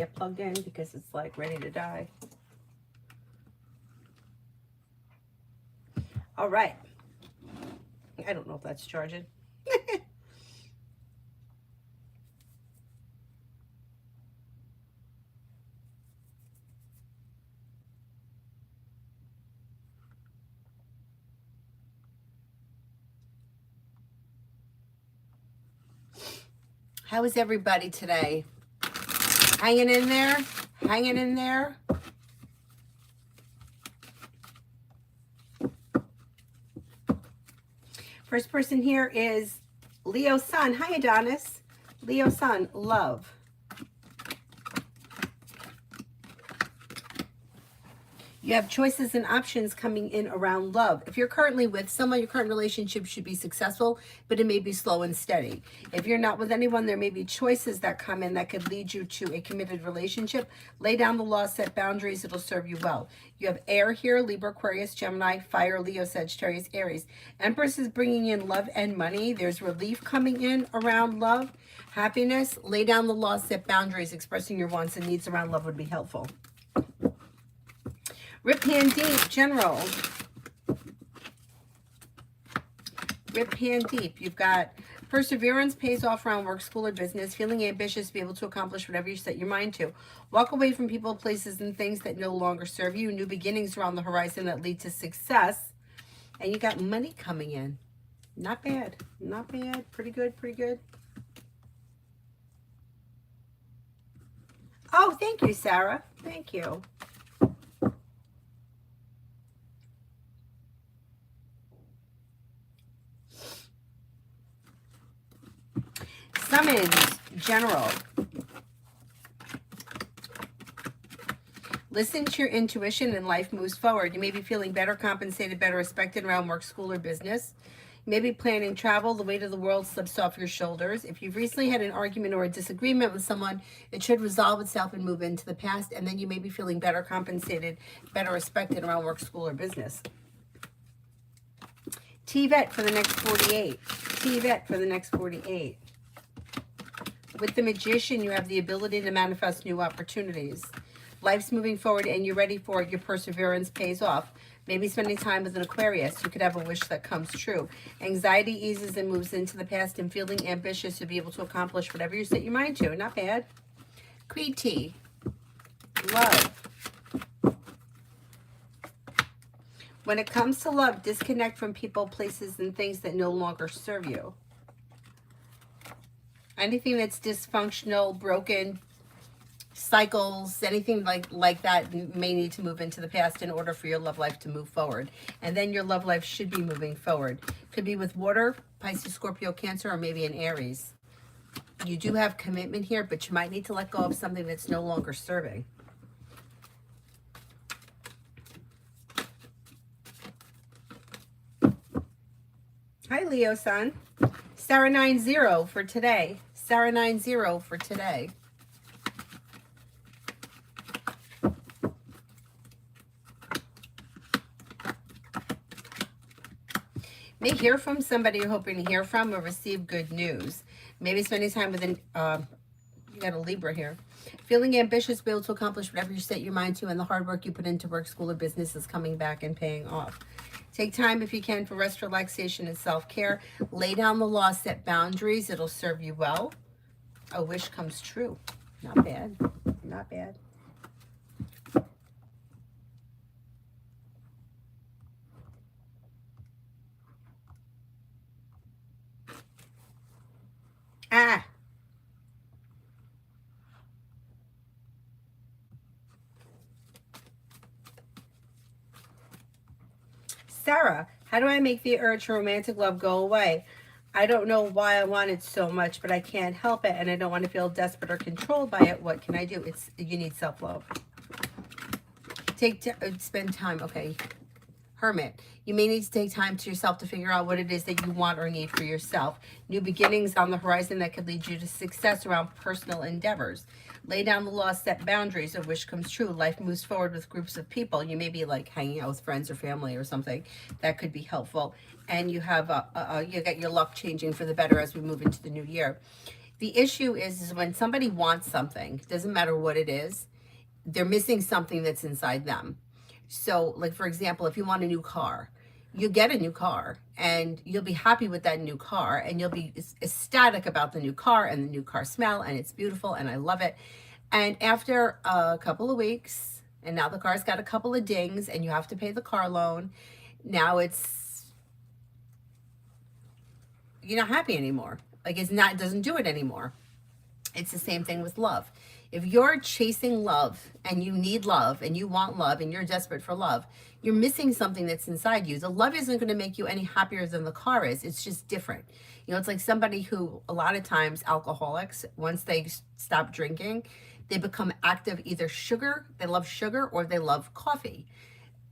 get plugged in because it's like ready to die. All right. I don't know if that's charging. How is everybody today? Hanging in there? Hanging in there? First person here is Leo Sun. Hi, Adonis. Leo Sun, love. You have choices and options coming in around love. If you're currently with someone, your current relationship should be successful, but it may be slow and steady. If you're not with anyone, there may be choices that come in that could lead you to a committed relationship. Lay down the law, set boundaries, it'll serve you well. You have air here, Libra, Aquarius, Gemini, fire, Leo, Sagittarius, Aries. Empress is bringing in love and money. There's relief coming in around love, happiness. Lay down the law, set boundaries. Expressing your wants and needs around love would be helpful. Rip Hand Deep, General. Rip Hand Deep. You've got perseverance pays off around work, school, or business. Feeling ambitious to be able to accomplish whatever you set your mind to. Walk away from people, places, and things that no longer serve you. New beginnings around the horizon that lead to success. And you got money coming in. Not bad. Not bad. Pretty good. Pretty good. Oh, thank you, Sarah. Thank you. Summons, General. Listen to your intuition and life moves forward. You may be feeling better compensated, better respected around work, school, or business. You may be planning travel. The weight of the world slips off your shoulders. If you've recently had an argument or a disagreement with someone, it should resolve itself and move into the past. And then you may be feeling better compensated, better respected around work, school, or business. TVET for the next 48. TVET for the next 48. With the Magician, you have the ability to manifest new opportunities. Life's moving forward and you're ready for it. Your perseverance pays off. Maybe spending time with an Aquarius. You could have a wish that comes true. Anxiety eases and moves into the past, and feeling ambitious to be able to accomplish whatever you set your mind to. Not bad. Creed T. Love. When it comes to love, disconnect from people, places, and things that no longer serve you. Anything that's dysfunctional, broken, cycles, anything like that may need to move into the past in order for your love life to move forward. And then your love life should be moving forward. Could be with water, Pisces, Scorpio, Cancer, or maybe an Aries. You do have commitment here, but you might need to let go of something that's no longer serving. Hi, Leo Sun. Sarah 90 for today. Sarah 90 for today. May hear from somebody you're hoping to hear from or receive good news. Maybe spending time with you got a Libra here. Feeling ambitious, be able to accomplish whatever you set your mind to, and the hard work you put into work, school, or business is coming back and paying off. Take time if you can for rest, relaxation, and self-care. Lay down the law, set boundaries. It'll serve you well. A wish comes true. Not bad. Not bad. Ah. Sarah, how do I make the urge for romantic love go away? I don't know why I want it so much, but I can't help it, and I don't want to feel desperate or controlled by it. What can I do? You need self-love. Spend time. Okay. Hermit, you may need to take time to yourself to figure out what it is that you want or need for yourself. New beginnings on the horizon that could lead you to success around personal endeavors. Lay down the law, set boundaries. A wish comes true. Life moves forward with groups of people. You may be like hanging out with friends or family or something. That could be helpful. And you have you got your luck changing for the better as we move into the new year. The issue is when somebody wants something, doesn't matter what it is, they're missing something that's inside them. So, like for example, if you want a new car, you get a new car and you'll be happy with that new car and you'll be ecstatic about the new car and the new car smell and it's beautiful and I love it. And after a couple of weeks, and now the car's got a couple of dings and you have to pay the car loan, now you're not happy anymore. Like it doesn't do it anymore. It's the same thing with love. If you're chasing love and you need love and you want love and you're desperate for love, you're missing something that's inside you. The love isn't going to make you any happier than the car is. It's just different. You know, it's like somebody who, a lot of times, alcoholics, once they stop drinking, they become active either sugar, they love sugar, or they love coffee.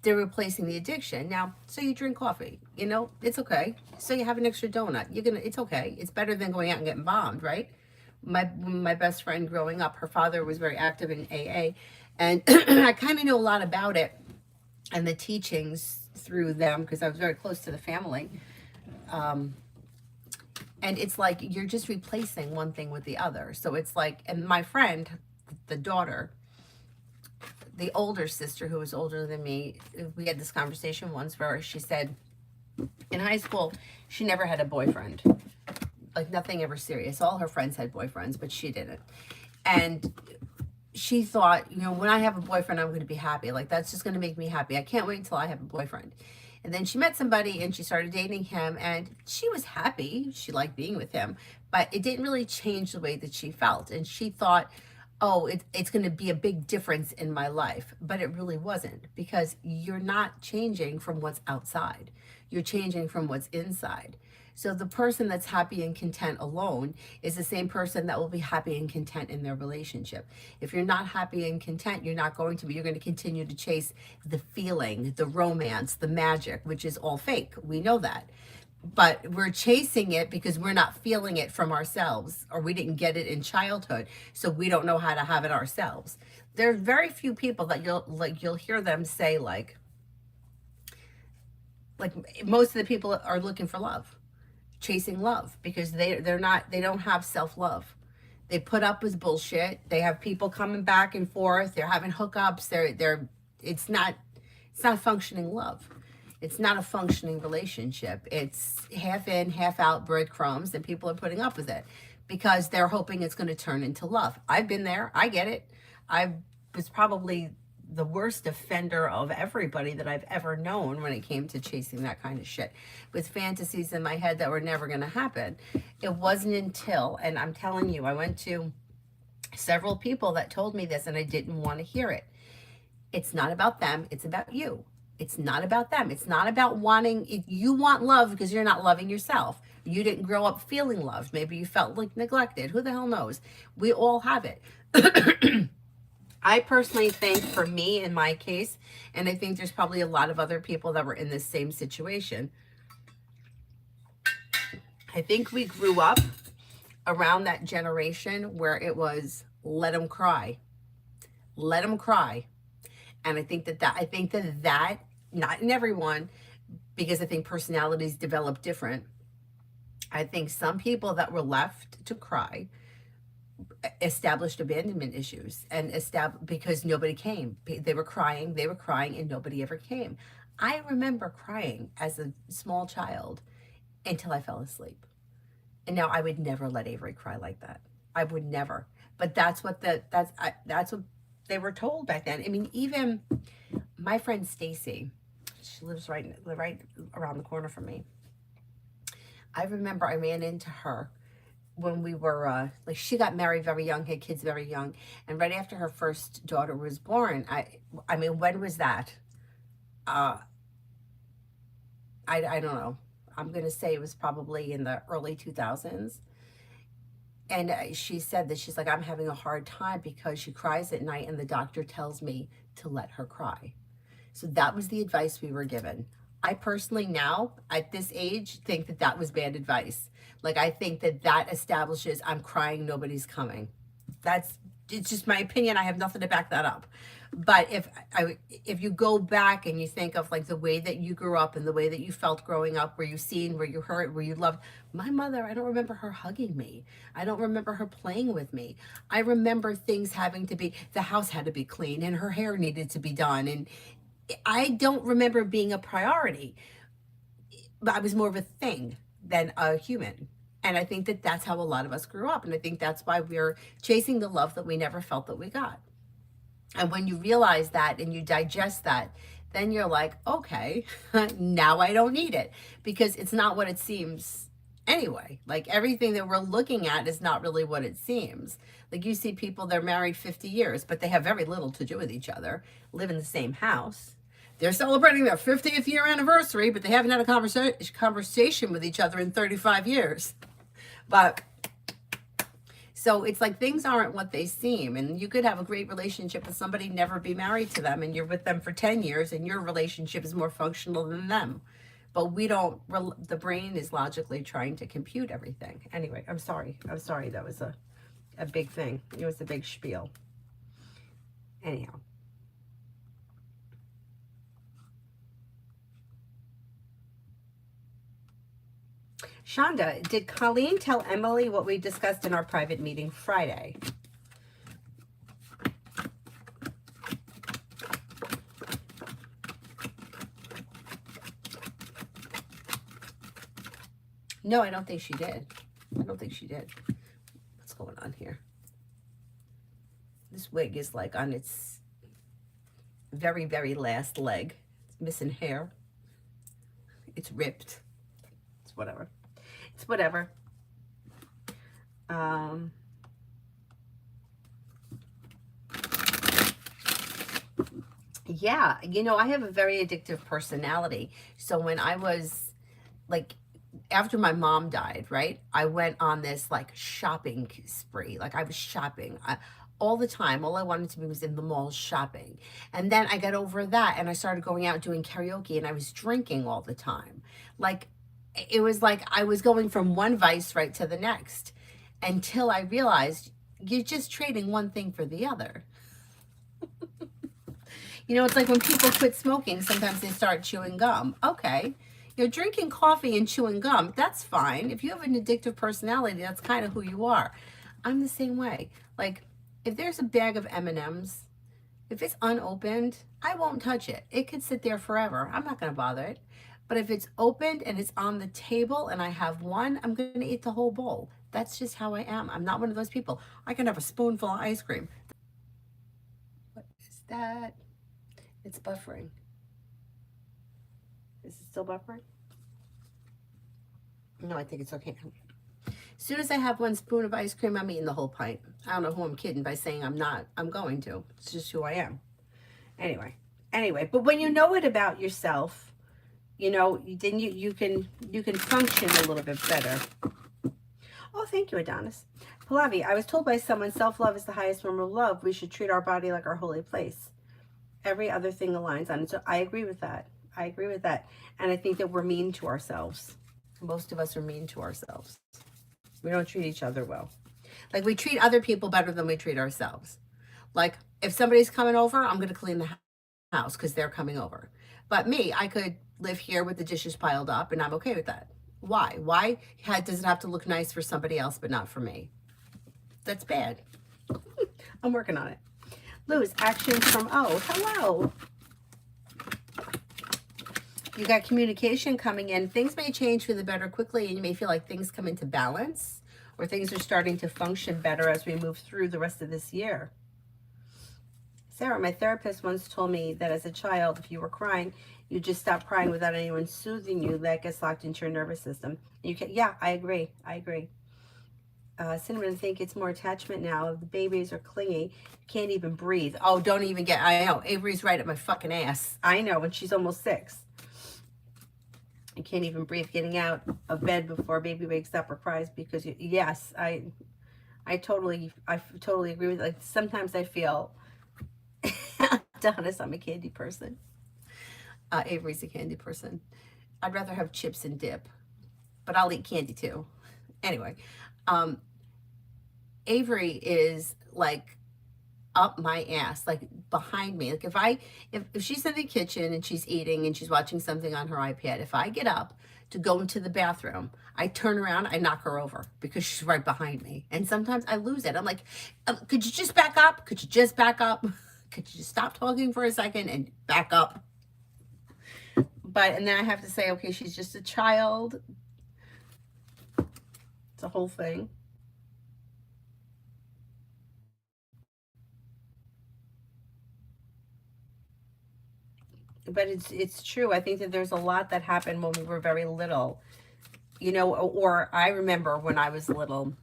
They're replacing the addiction. Now, so you drink coffee, you know, it's okay. So you have an extra donut. It's okay. It's better than going out and getting bombed, right? My best friend growing up, her father was very active in AA, and I kind of know a lot about it and the teachings through them because I was very close to the family. And it's like you're just replacing one thing with the other. So it's like, and my friend, the daughter, the older sister who was older than me, we had this conversation once where she said in high school she never had a boyfriend. Like nothing ever serious. All her friends had boyfriends, but she didn't. And she thought, you know, when I have a boyfriend, I'm going to be happy. Like that's just going to make me happy. I can't wait until I have a boyfriend. And then she met somebody and she started dating him and she was happy. She liked being with him, but it didn't really change the way that she felt. And she thought, oh, it's going to be a big difference in my life. But it really wasn't because you're not changing from what's outside. You're changing from what's inside. So the person that's happy and content alone is the same person that will be happy and content in their relationship. If you're not happy and content, you're not going to be. You're going to continue to chase the feeling, the romance, the magic, which is all fake. We know that. But we're chasing it because we're not feeling it from ourselves, or we didn't get it in childhood, so we don't know how to have it ourselves. There are very few people that you'll hear them say like most of the people are looking for love, chasing love, because they don't have self-love. They put up with bullshit. They have people coming back and forth. They're having hookups. It's not functioning love. It's not a functioning relationship. It's half in, half out breadcrumbs, and people are putting up with it because they're hoping it's going to turn into love. I've been there. I get it. I was probably the worst offender of everybody that I've ever known when it came to chasing that kind of shit with fantasies in my head that were never going to happen. It wasn't until, and I'm telling you, I went to several people that told me this and I didn't want to hear it. It's not about them. It's about you. It's not about them. It's not about wanting, you want love because you're not loving yourself. You didn't grow up feeling loved. Maybe you felt like neglected. Who the hell knows? We all have it. I personally think for me, in my case, and I think there's probably a lot of other people that were in this same situation, I think we grew up around that generation where it was let them cry. Let them cry. And I think that not in everyone, because I think personalities develop different. I think some people that were left to cry established abandonment issues and because nobody came. They were crying, and nobody ever came. I remember crying as a small child until I fell asleep. And now I would never let Avery cry like that. I would never. But that's what they were told back then. I mean, even my friend Stacy, she lives right around the corner from me. I remember I ran into her when we were she got married very young, had kids very young, and right after her first daughter was born. I mean, when was that? I don't know. I'm gonna say it was probably in the early 2000s. And she said that she's like, I'm having a hard time because she cries at night and the doctor tells me to let her cry. So that was the advice we were given. I personally now, at this age, think that was bad advice. Like, I think that establishes I'm crying, nobody's coming. It's just my opinion. I have nothing to back that up. But if you go back and you think of like the way that you grew up and the way that you felt growing up, were you seen, were you hurt, were you loved? My mother, I don't remember her hugging me. I don't remember her playing with me. I remember things having to be, the house had to be clean and her hair needed to be done. And I don't remember being a priority, but I was more of a thing than a human. And I think that that's how a lot of us grew up. And I think that's why we're chasing the love that we never felt that we got. And when you realize that and you digest that, then you're like, okay, now I don't need it, because it's not what it seems anyway. Like everything that we're looking at is not really what it seems. Like you see people, they're married 50 years, but they have very little to do with each other, live in the same house. They're celebrating their 50th year anniversary, but they haven't had a conversation with each other in 35 years. But so it's like things aren't what they seem. And you could have a great relationship with somebody, never be married to them, and you're with them for 10 years and your relationship is more functional than them. But we don't, the brain is logically trying to compute everything. Anyway, I'm sorry. That was a big thing. It was a big spiel. Anyhow. Shonda, did Colleen tell Emily what we discussed in our private meeting Friday? No, I don't think she did. What's going on here? This wig is like on its very, very last leg. It's missing hair. It's ripped. It's whatever. Yeah, I have a very addictive personality. So when I was like, after my mom died, right, I went on this like shopping spree. Like I was shopping all the time. All I wanted to be was in the mall shopping. And then I got over that and I started going out doing karaoke and I was drinking all the time. Like it was like I was going from one vice right to the next until I realized you're just trading one thing for the other. It's like when people quit smoking, sometimes they start chewing gum. Okay. Drinking coffee and chewing gum, that's fine. If you have an addictive personality, that's kind of who you are. I'm the same way. Like, if there's a bag of M&Ms, if it's unopened, I won't touch it. It could sit there forever. I'm not going to bother it. But if it's opened and it's on the table and I have one, I'm going to eat the whole bowl. That's just how I am. I'm not one of those people. I can have a spoonful of ice cream. What is that? It's buffering. Is it still buffering? No, I think it's okay. As soon as I have one spoon of ice cream, I'm eating the whole pint. I don't know who I'm kidding by saying I'm not. I'm going to. It's just who I am. Anyway, but when you know it about yourself, then you can function a little bit better. Oh, thank you, Adonis. Pallavi, I was told by someone self-love is the highest form of love. We should treat our body like our holy place. Every other thing aligns on it. So I agree with that. And I think that we're mean to ourselves. Most of us are mean to ourselves. We don't treat each other well. Like we treat other people better than we treat ourselves. Like if somebody's coming over, I'm going to clean the house because they're coming over. But me, I could live here with the dishes piled up and I'm okay with that. Why? Why does it have to look nice for somebody else but not for me? That's bad. I'm working on it. Luz, actions from hello. You got communication coming in. Things may change for the better quickly and you may feel like things come into balance or things are starting to function better as we move through the rest of this year. Sarah, my therapist once told me that as a child, if you were crying, you just stop crying without anyone soothing you. That gets locked into your nervous system. Yeah, I agree. Cinnamon, I think it's more attachment now. The babies are clingy. Can't even breathe. Oh, don't even get, I know. Avery's right at my fucking ass. I know, and she's almost 6. I can't even breathe getting out of bed before baby wakes up or cries because, yes, I totally agree with, like, sometimes I feel, Adonis, I'm a candy person. Avery's a candy person. I'd rather have chips and dip, but I'll eat candy too. Anyway, Avery is like up my ass, like behind me. Like if she's in the kitchen and she's eating and she's watching something on her iPad, if I get up to go into the bathroom, I turn around, I knock her over because she's right behind me. And sometimes I lose it. I'm like, could you just back up? Could you just back up? Could you just stop talking for a second and back up? And then I have to say, okay, she's just a child. It's a whole thing. But it's true. I think that there's a lot that happened when we were very little, you know, or I remember when I was little,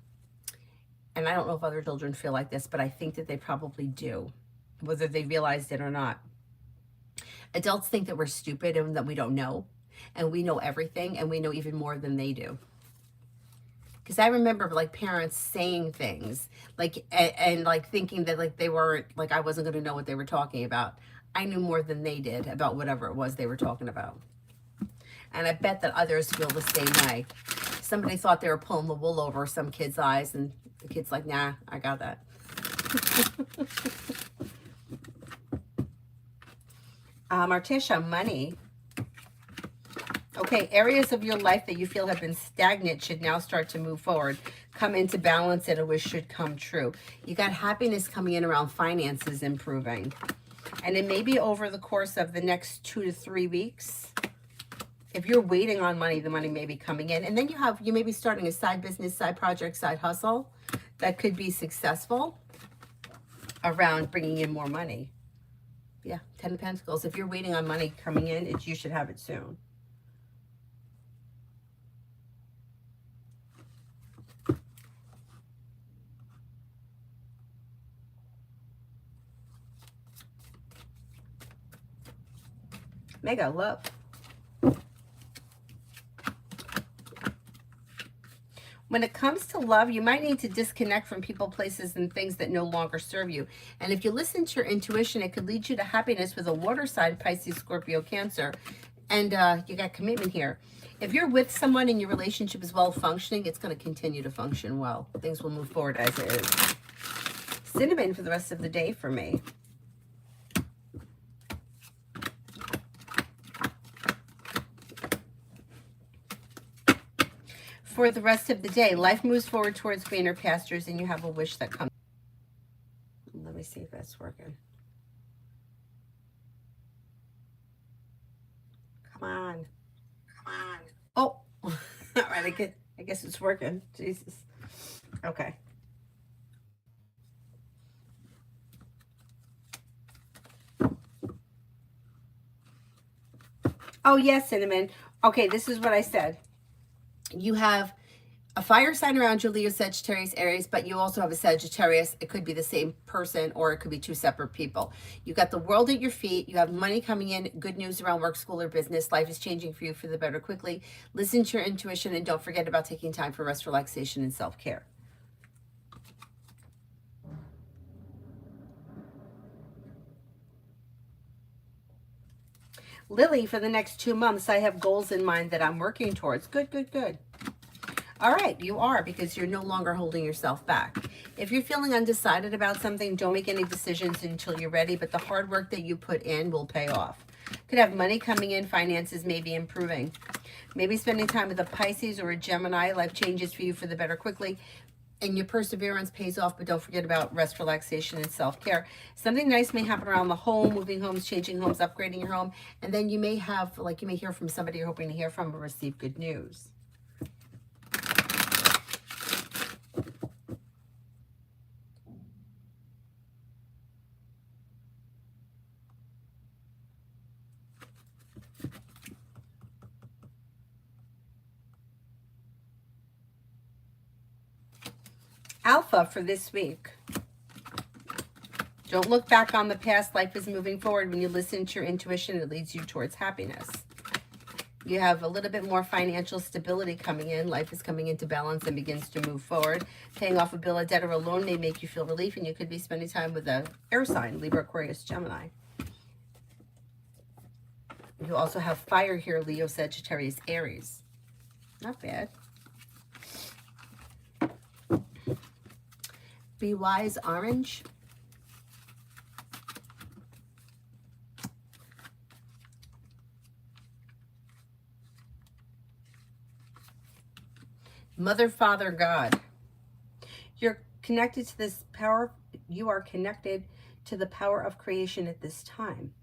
and I don't know if other children feel like this, but I think that they probably do, whether they realized it or not. Adults think that we're stupid and that we don't know, and we know everything, and we know even more than they do. Because I remember like parents saying things like and like thinking that like they weren't, like I wasn't going to know what they were talking about. I knew more than they did about whatever it was they were talking about. And I bet that others feel the same way. Somebody thought they were pulling the wool over some kid's eyes, and the kid's like, nah, I got that. Artisha, money. Okay, areas of your life that you feel have been stagnant should now start to move forward, come into balance, and a wish should come true. You got happiness coming in around finances improving. And it may be over the course of the next 2 to 3 weeks. If you're waiting on money, the money may be coming in. And then you may be starting a side business, side project, side hustle that could be successful around bringing in more money. Yeah, 10 of Pentacles. If you're waiting on money coming in, you should have it soon. Mega love. When it comes to love, you might need to disconnect from people, places, and things that no longer serve you. And if you listen to your intuition, it could lead you to happiness with a water sign, Pisces, Scorpio, Cancer. And you got commitment here. If you're with someone and your relationship is well functioning, it's going to continue to function well. Things will move forward as it is. Cinnamon for the rest of the day for me. For the rest of the day, life moves forward towards greener pastures, and you have a wish that comes. Let me see if that's working. Come on. Come on. Oh, all right. I guess it's working. Jesus. Okay. Oh, yes, Cinnamon. Okay, this is what I said. You have a fire sign around you, Leo, Sagittarius, Aries, but you also have a Sagittarius. It could be the same person, or it could be two separate people. You got the world at your feet. You have money coming in, good news around work, school, or business. Life is changing for you for the better quickly. Listen to your intuition, and don't forget about taking time for rest, relaxation, and self-care. Lily, for the next 2 months, I have goals in mind that I'm working towards. Good, good, good. All right, you are, because you're no longer holding yourself back. If you're feeling undecided about something, don't make any decisions until you're ready, but the hard work that you put in will pay off. Could have money coming in, finances may be improving. Maybe spending time with a Pisces or a Gemini. Life changes for you for the better quickly, and your perseverance pays off, but don't forget about rest, relaxation, and self-care. Something nice may happen around the home, moving homes, changing homes, upgrading your home, and then you may have, like, you may hear from somebody you're hoping to hear from or receive good news. Alpha for this week. Don't look back on the past. Life is moving forward. When you listen to your intuition, it leads you towards happiness. You have a little bit more financial stability coming in. Life is coming into balance and begins to move forward. Paying off a bill, a debt, or a loan may make you feel relief, and you could be spending time with an air sign, Libra, Aquarius, Gemini. You also have fire here, Leo, Sagittarius, Aries. Not bad. Be Wise, Orange. Mother, Father, God. You're connected to this power. You are connected to the power of creation at this time.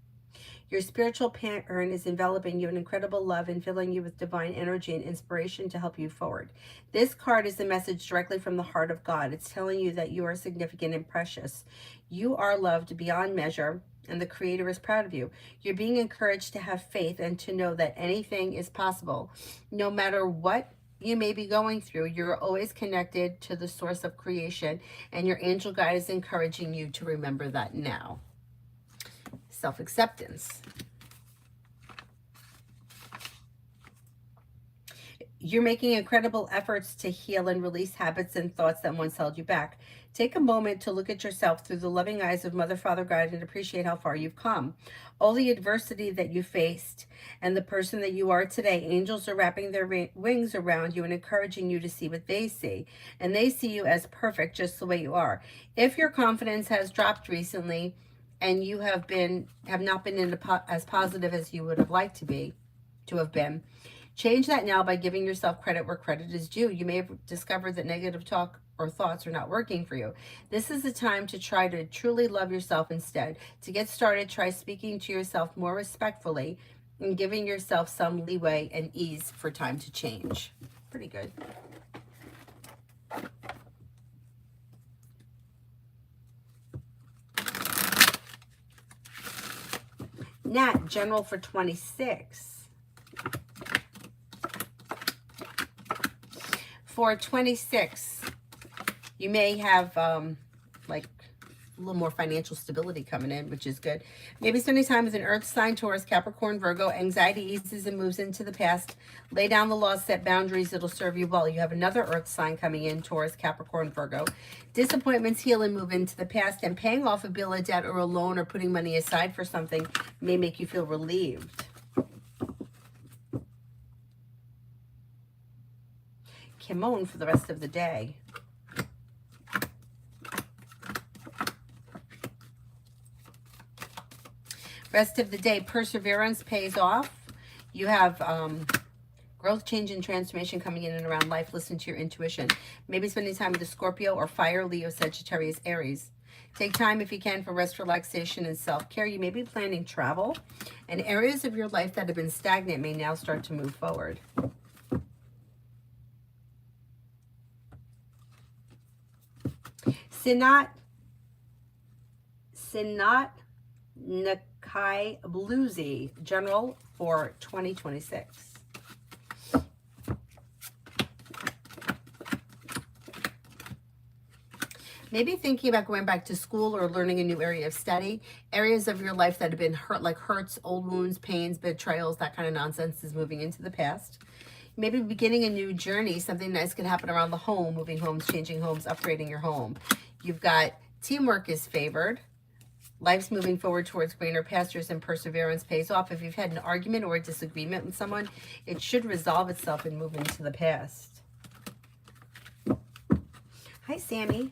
Your spiritual parent is enveloping you in incredible love and filling you with divine energy and inspiration to help you forward. This card is a message directly from the heart of God. It's telling you that you are significant and precious. You are loved beyond measure, and the Creator is proud of you. You're being encouraged to have faith and to know that anything is possible. No matter what you may be going through, you're always connected to the source of creation, and your angel guide is encouraging you to remember that now. Self-acceptance. You're making incredible efforts to heal and release habits and thoughts that once held you back. Take a moment to look at yourself through the loving eyes of Mother, Father, God, and appreciate how far you've come. All the adversity that you faced and the person that you are today, angels are wrapping their wings around you and encouraging you to see what they see. And they see you as perfect just the way you are. If your confidence has dropped recently, and you have not been as positive as you would have liked to have been, change that now by giving yourself credit where credit is due. You may have discovered that negative talk or thoughts are not working for you. This is the time to try to truly love yourself instead. To get started, try speaking to yourself more respectfully and giving yourself some leeway and ease for time to change. Pretty good. Nat, general for 26. For 26, you may have like a little more financial stability coming in, which is good. Maybe spending time with an earth sign, Taurus, Capricorn, Virgo. Anxiety eases and moves into the past. Lay down the laws, set boundaries. It'll serve you well. You have another earth sign coming in, Taurus, Capricorn, Virgo. Disappointments heal and move into the past. And paying off a bill, a debt, or a loan, or putting money aside for something may make you feel relieved. Kimon for the rest of the day. Rest of the day, perseverance pays off. You have growth, change, and transformation coming in and around life. Listen to your intuition. Maybe spending time with a Scorpio or Fire, Leo, Sagittarius, Aries. Take time if you can for rest, relaxation, and self-care. You may be planning travel, and areas of your life that have been stagnant may now start to move forward. Sinat Nakai Bluesy, general for 2026. Maybe thinking about going back to school or learning a new area of study. Areas of your life that have been hurt, like hurts, old wounds, pains, betrayals, that kind of nonsense is moving into the past. Maybe beginning a new journey. Something nice could happen around the home, moving homes, changing homes, upgrading your home. You've got teamwork is favored. Life's moving forward towards greener pastures, and perseverance pays off. If you've had an argument or a disagreement with someone, it should resolve itself and move into the past. Hi, Sammy.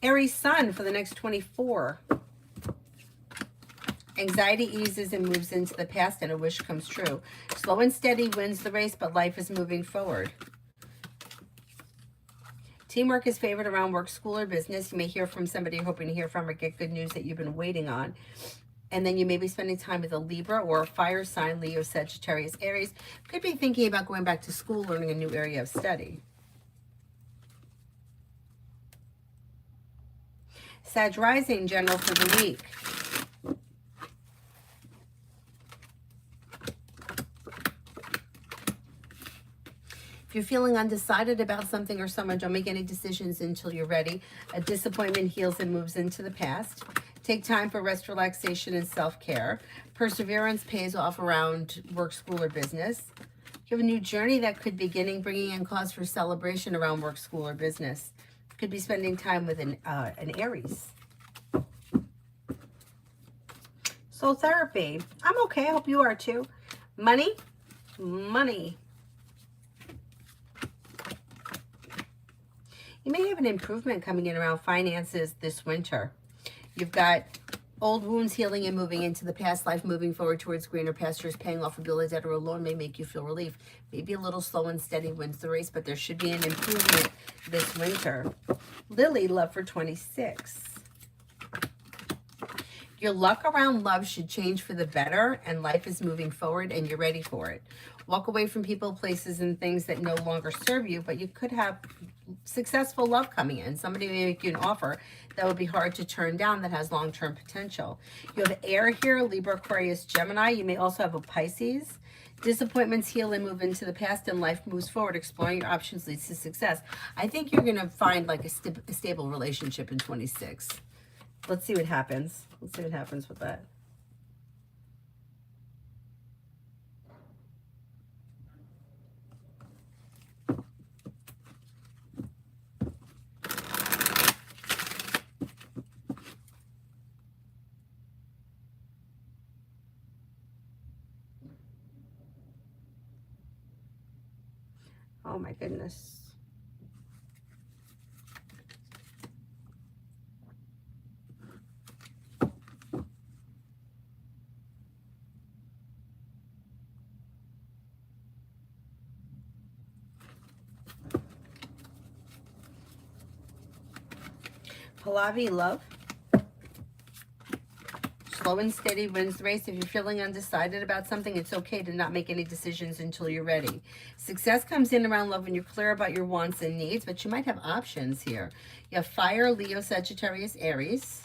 Aries Sun for the next 24. Anxiety eases and moves into the past, and a wish comes true. Slow and steady wins the race, but life is moving forward. Teamwork is favored around work, school, or business. You may hear from somebody you're hoping to hear from or get good news that you've been waiting on. And then you may be spending time with a Libra or a fire sign, Leo, Sagittarius, Aries. Could be thinking about going back to school, learning a new area of study. Sag rising, general for the week. If you're feeling undecided about something or someone, don't make any decisions until you're ready. A disappointment heals and moves into the past. Take time for rest, relaxation, and self-care. Perseverance pays off around work, school, or business. You have a new journey that could be beginning, bringing in cause for celebration around work, school, or business. Could be spending time with an Aries. Soul therapy. I'm okay. I hope you are too. Money. You may have an improvement coming in around finances this winter. You've got Old wounds healing and moving into the past life, moving forward towards greener pastures, paying off a bill of debt or a loan may make you feel relief. Maybe a little slow and steady wins the race, but there should be an improvement this winter. Lily, love for 26. Your luck around love should change for the better, and life is moving forward and you're ready for it. Walk away from people, places, and things that no longer serve you, but you could have successful love coming in. Somebody may make you an offer that would be hard to turn down that has long-term potential. You have air here, Libra, Aquarius, Gemini. You may also have a Pisces. Disappointments heal and move into the past, and life moves forward. Exploring your options leads to success. I think you're going to find like a stable relationship in 26. Let's see what happens. Let's see what happens with that. Oh my goodness. Pallavi, love. Slow and steady wins the race. If you're feeling undecided about something, it's okay to not make any decisions until you're ready. Success comes in around love when you're clear about your wants and needs, but you might have options here. You have fire, Leo, Sagittarius, Aries.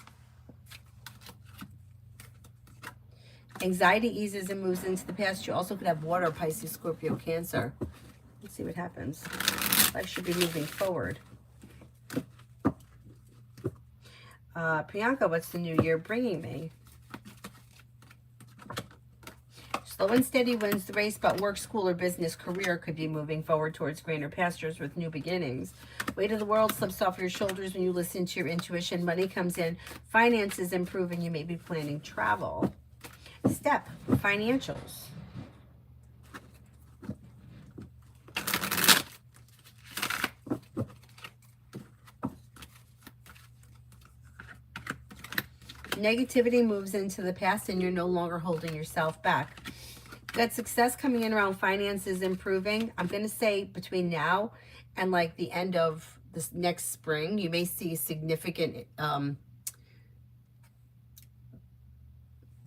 Anxiety eases and moves into the past. You also could have water, Pisces, Scorpio, Cancer. Let's see what happens. Life should be moving forward. Priyanka, what's the new year bringing me? Slow and steady wins the race, but work, school, or business career could be moving forward towards greener pastures with new beginnings. Weight of the world slips off your shoulders when you listen to your intuition. Money comes in. Finances improve, and you may be planning travel. Step, financials. Negativity moves into the past and you're no longer holding yourself back. Got success coming in around finances improving. I'm going to say between now and like the end of this next spring, you may see significant,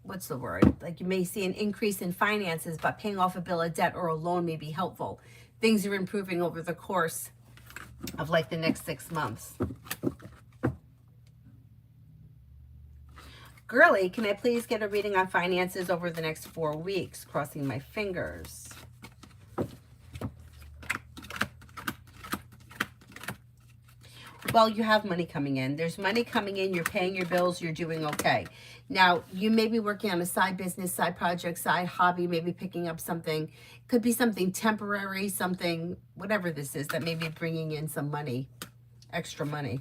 what's the word? Like you may see an increase in finances, but paying off a bill of debt or a loan may be helpful. Things are improving over the course of like the next 6 months. Girly, can I please get a reading on finances over the next 4 weeks? Crossing my fingers. Well, you have money coming in. There's money coming in. You're paying your bills. You're doing okay. Now, you may be working on a side business, side project, side hobby, maybe picking up something. Could be something temporary, something, whatever this is, that may be bringing in some money, extra money.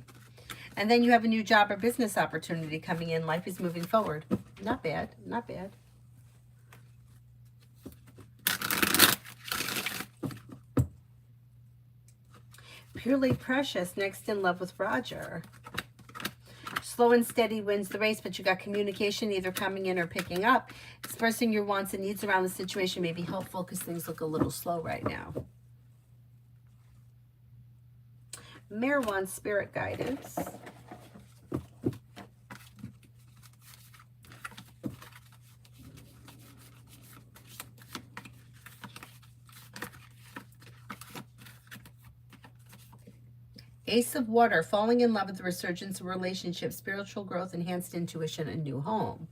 And then you have a new job or business opportunity coming in. Life is moving forward. Not bad. Not bad. Purely Precious, next in love with Roger. Slow and steady wins the race, but you got communication either coming in or picking up. Expressing your wants and needs around the situation may be helpful because things look a little slow right now. Mare wants spirit guidance. Ace of Water, falling in love with the resurgence of relationships, spiritual growth, enhanced intuition, a new home.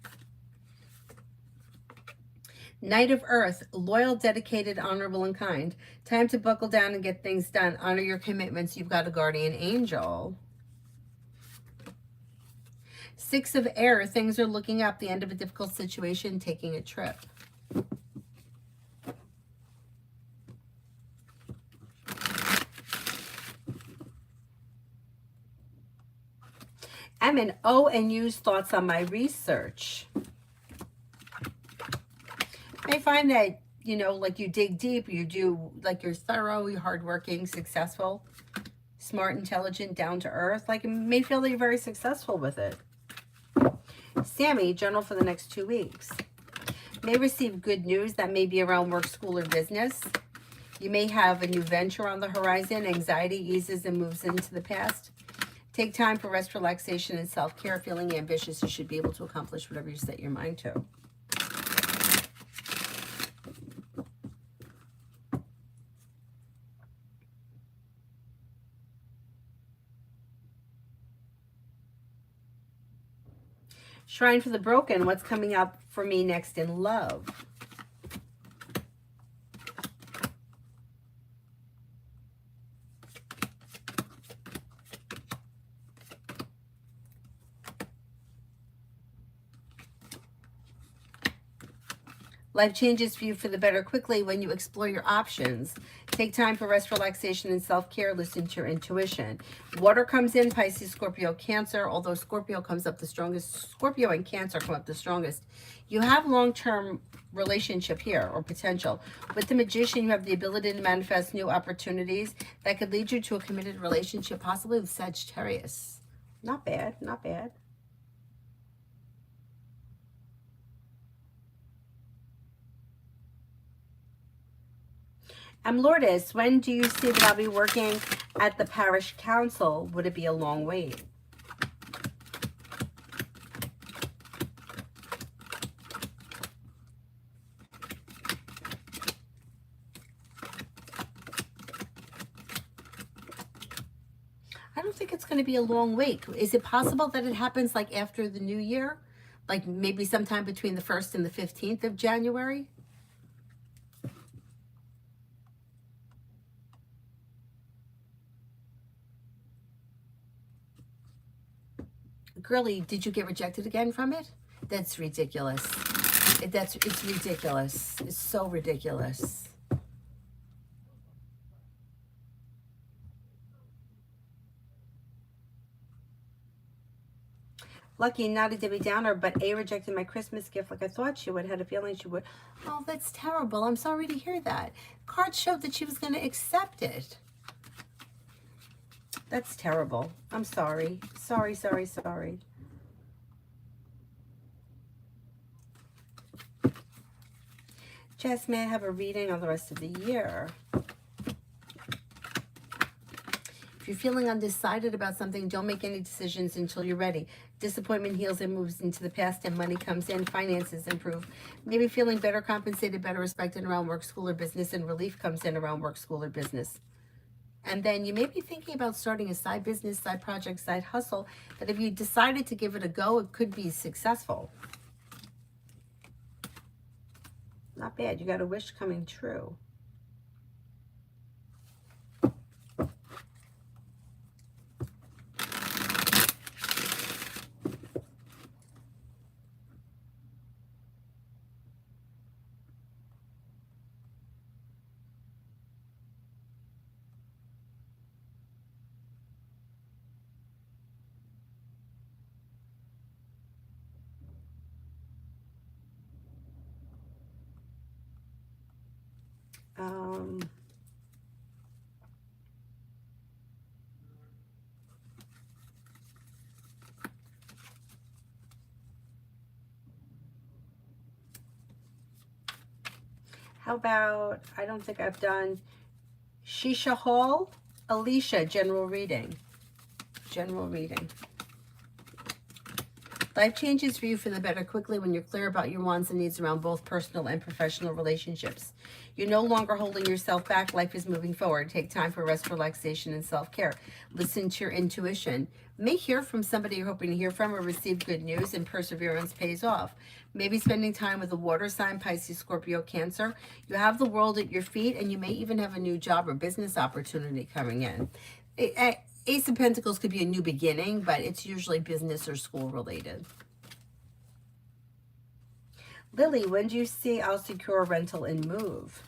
Knight of Earth, loyal, dedicated, honorable, and kind. Time to buckle down and get things done. Honor your commitments. You've got a guardian angel. Six of Air, things are looking up. The end of a difficult situation, taking a trip. I'm in O and U's thoughts on my research. I find that, you know, like you dig deep, you do, like you're thorough, you're hardworking, successful, smart, intelligent, down to earth. Like you may feel that you're very successful with it. Sammy, general for the next 2 weeks. May receive good news that may be around work, school, or business. You may have a new venture on the horizon. Anxiety eases and moves into the past. Take time for rest, relaxation, and self-care. Feeling ambitious, you should be able to accomplish whatever you set your mind to. Shrine for the broken. What's coming up for me next in love? Life changes for you for the better quickly when you explore your options. Take time for rest, relaxation, and self-care. Listen to your intuition. Water comes in, Pisces, Scorpio, Cancer. Although Scorpio comes up the strongest, Scorpio and Cancer come up the strongest. You have long-term relationship here, or potential. With the Magician, you have the ability to manifest new opportunities that could lead you to a committed relationship, possibly with Sagittarius. Not bad, not bad. Lourdes, when do you see that I'll be working at the parish council? Would it be a long wait? I don't think it's going to be a long wait. Is it possible that it happens like after the new year? Like maybe sometime between the 1st and the 15th of January? Girlie, did you get rejected again from it? That's ridiculous. It's ridiculous. It's so ridiculous. Lucky, not a Debbie Downer, but A, rejected my Christmas gift like I thought she would. Had a feeling she would. Oh, that's terrible. I'm sorry to hear that. Cards showed that she was going to accept it. That's terrible. I'm sorry. Sorry, sorry, sorry. Jess, may I have a reading on the rest of the year? If you're feeling undecided about something, don't make any decisions until you're ready. Disappointment heals and moves into the past, and money comes in. Finances improve. Maybe feeling better compensated, better respected around work, school, or business, and relief comes in around work, school, or business. And then you may be thinking about starting a side business, side project, side hustle, that if you decided to give it a go, it could be successful. Not bad. You got a wish coming true. How about, I don't think I've done Shisha Hall, Alicia, general reading. General reading. Life changes for you for the better quickly when you're clear about your wants and needs around both personal and professional relationships. You're no longer holding yourself back. Life is moving forward. Take time for rest, relaxation, and self-care. Listen to your intuition. May hear from somebody you're hoping to hear from or receive good news, and perseverance pays off. Maybe spending time with a water sign, Pisces, Scorpio, Cancer. You have the world at your feet, and you may even have a new job or business opportunity coming in. Ace of Pentacles could be a new beginning, but it's usually business or school related. Lily, when do you see I'll secure a rental and move?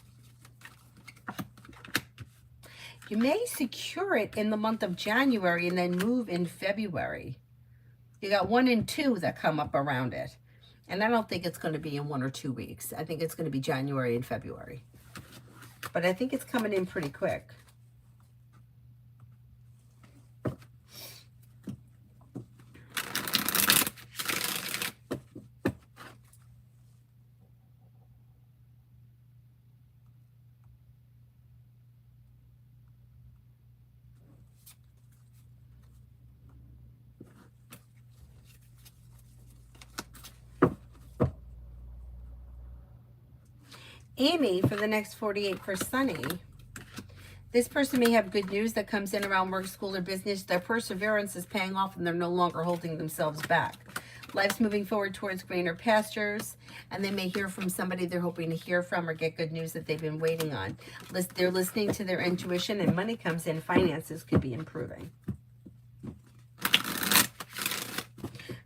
You may secure it in the month of January and then move in February. You got 1 and 2 that come up around it. And I don't think it's going to be in 1 or 2 weeks. I think it's going to be January and February. But I think it's coming in pretty quick. Amy, for the next 48 for Sunny. This person may have good news that comes in around work, school, or business. Their perseverance is paying off and they're no longer holding themselves back. Life's moving forward towards greener pastures, and they may hear from somebody they're hoping to hear from or get good news that they've been waiting on. They're listening to their intuition, and money comes in. Finances could be improving.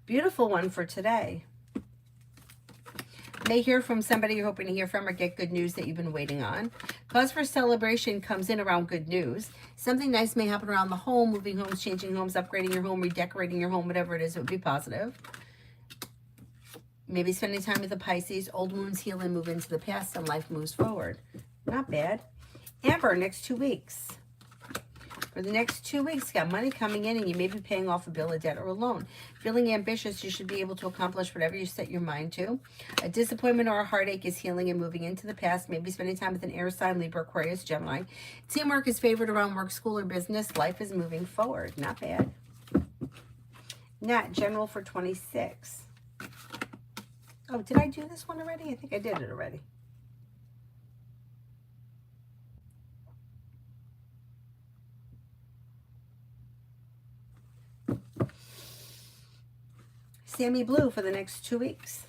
Beautiful one for today. May hear from somebody you're hoping to hear from or get good news that you've been waiting on. Cause for celebration comes in around good news. Something nice may happen around the home, moving homes, changing homes, upgrading your home, redecorating your home, whatever it is, it would be positive. Maybe spending time with the Pisces. Old wounds heal and move into the past and life moves forward. Not bad. Amber, next 2 weeks. For the next 2 weeks, got money coming in and you may be paying off a bill, a debt, or a loan. Feeling ambitious, you should be able to accomplish whatever you set your mind to. A disappointment or a heartache is healing and moving into the past. Maybe spending time with an air sign, Libra, Aquarius, Gemini. Teamwork is favored around work, school, or business. Life is moving forward. Not bad. Nat, general for 26. Oh, did I do this one already? I think I did it already. Sammy Blue for the next 2 weeks.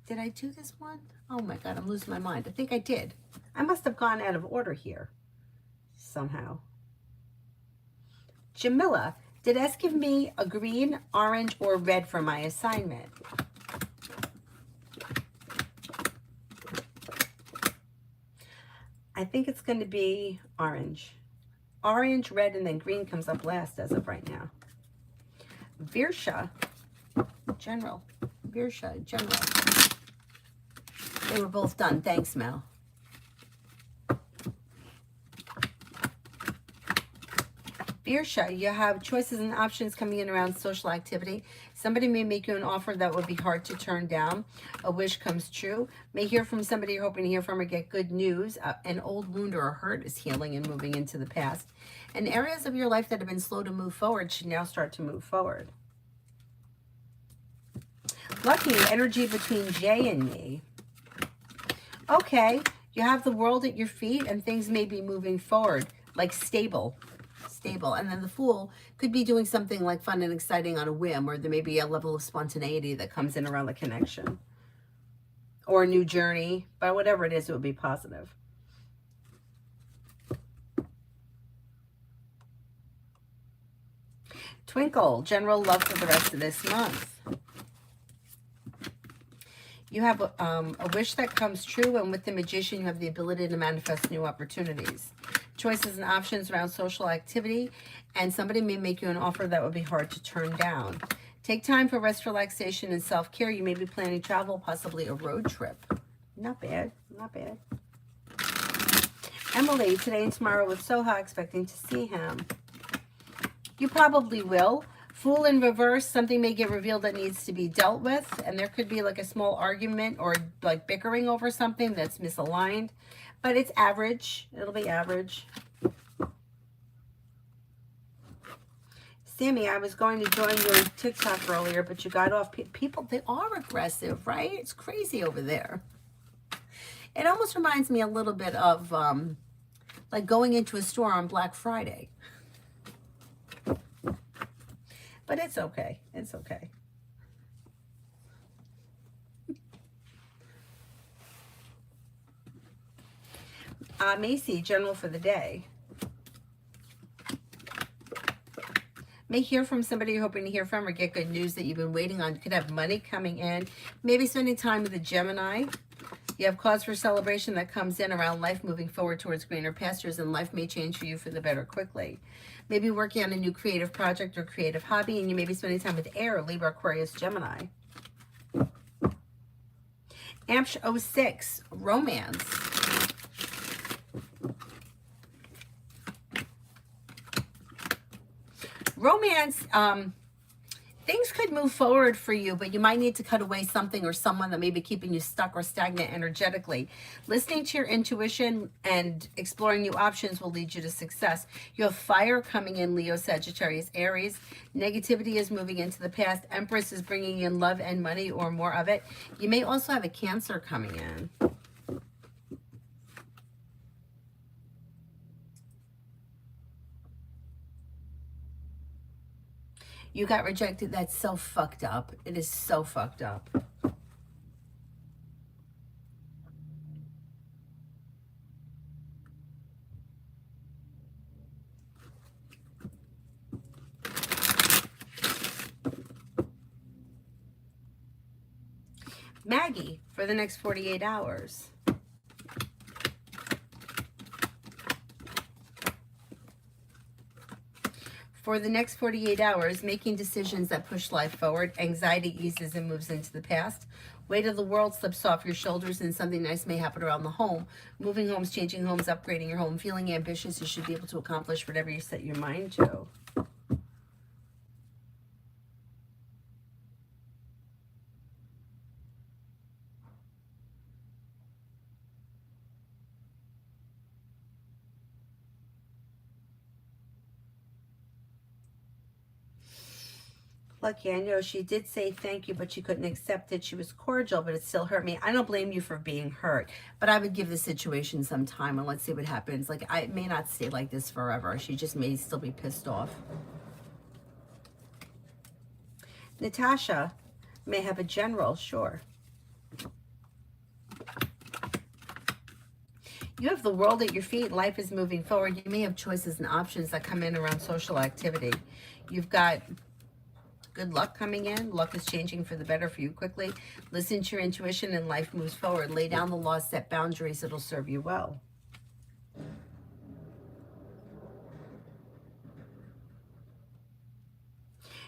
Did I do this one? Oh my God, I'm losing my mind. I think I did. I must have gone out of order here somehow. Jamila, did S give me a green, orange, or red for my assignment? I think it's going to be orange. Orange, red, and then green comes up last as of right now. Virsha, general. Virsha, general. They were both done. Thanks, Mel. Virsha, you have choices and options coming in around social activity. Somebody may make you an offer that would be hard to turn down. A wish comes true. May hear from somebody you're hoping to hear from or get good news. An old wound or a hurt is healing and moving into the past. And areas of your life that have been slow to move forward should now start to move forward. Lucky, energy between Jay and me. Okay, you have the world at your feet and things may be moving forward, like stable. And then the Fool could be doing something like fun and exciting on a whim, or there may be a level of spontaneity that comes in around the connection or a new journey, but whatever it is, it would be positive. Twinkle, general love for the rest of this month. You have a wish that comes true, and with the Magician, you have the ability to manifest new opportunities. Choices and options around social activity, and somebody may make you an offer that would be hard to turn down. Take time for rest, relaxation, and self-care. You may be planning travel, possibly a road trip. Not bad, not bad. Emily, today and tomorrow with Soha, expecting to see him. You probably will. Fool in reverse, something may get revealed that needs to be dealt with, and there could be like a small argument or like bickering over something that's misaligned, but it's average. It'll be average. Sammy, I was going to join your TikTok earlier, but you got off. People, they are aggressive, right? It's crazy over there. It almost reminds me a little bit of like going into a store on Black Friday. But it's okay. It's okay. Macy, general for the day. May hear from somebody you're hoping to hear from or get good news that you've been waiting on. You could have money coming in. Maybe spending time with a Gemini. You have cause for celebration that comes in around life moving forward towards greener pastures, and life may change for you for the better quickly. Maybe working on a new creative project or creative hobby, and you may be spending time with Air, Libra, Aquarius, Gemini. Amsh 06, romance. Romance, things could move forward for you, but you might need to cut away something or someone that may be keeping you stuck or stagnant energetically. Listening to your intuition and exploring new options will lead you to success. You have fire coming in, Leo, Sagittarius, Aries. Negativity is moving into the past. Empress is bringing in love and money or more of it. You may also have a Cancer coming in. You got rejected. That's so fucked up. It is so fucked up. Maggie, for the next 48 hours. For the next 48 hours, making decisions that push life forward, anxiety eases and moves into the past. Weight of the world slips off your shoulders and something nice may happen around the home. Moving homes, changing homes, upgrading your home, feeling ambitious, you should be able to accomplish whatever you set your mind to. Lucky, I know she did say thank you, but she couldn't accept it. She was cordial, but it still hurt me. I don't blame you for being hurt, but I would give the situation some time and let's see what happens. Like, I may not stay like this forever. She just may still be pissed off. Natasha may have a general, sure. You have the world at your feet. Life is moving forward. You may have choices and options that come in around social activity. You've got good luck coming in. Luck is changing for the better for you quickly. Listen to your intuition and life moves forward. Lay down the law, set boundaries. It'll serve you well.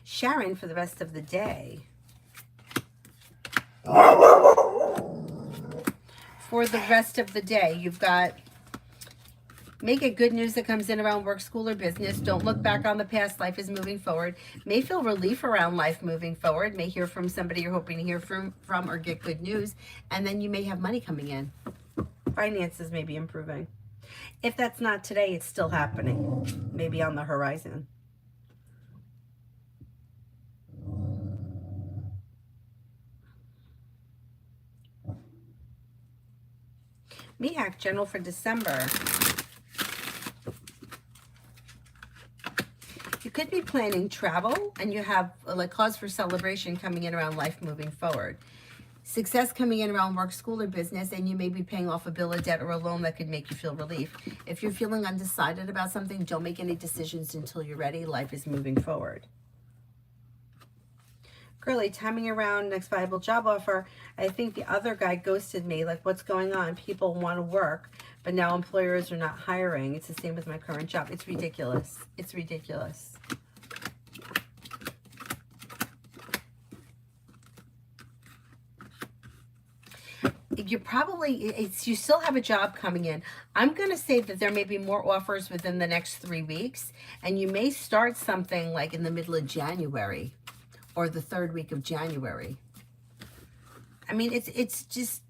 Sharon, for the rest of the day. For the rest of the day, you've got make it good news that comes in around work, school, or business. Don't look back on the past. Life is moving forward. May feel relief around life moving forward. May hear from somebody you're hoping to hear from or get good news. And then you may have money coming in. Finances may be improving. If that's not today, it's still happening. Maybe on the horizon. MEAC, general for December. You could be planning travel and you have like cause for celebration coming in around life moving forward. Success coming in around work, school, or business, and you may be paying off a bill, a debt, or a loan that could make you feel relief. If you're feeling undecided about something, don't make any decisions until you're ready. Life is moving forward. Girly, timing around next viable job offer. I think the other guy ghosted me. Like, what's going on? People want to work, but now employers are not hiring. It's the same with my current job. It's ridiculous. It's ridiculous. You probably, you still have a job coming in. I'm going to say that there may be more offers within the next 3 weeks, and you may start something like in the middle of January or the 3rd week of January. I mean, it's just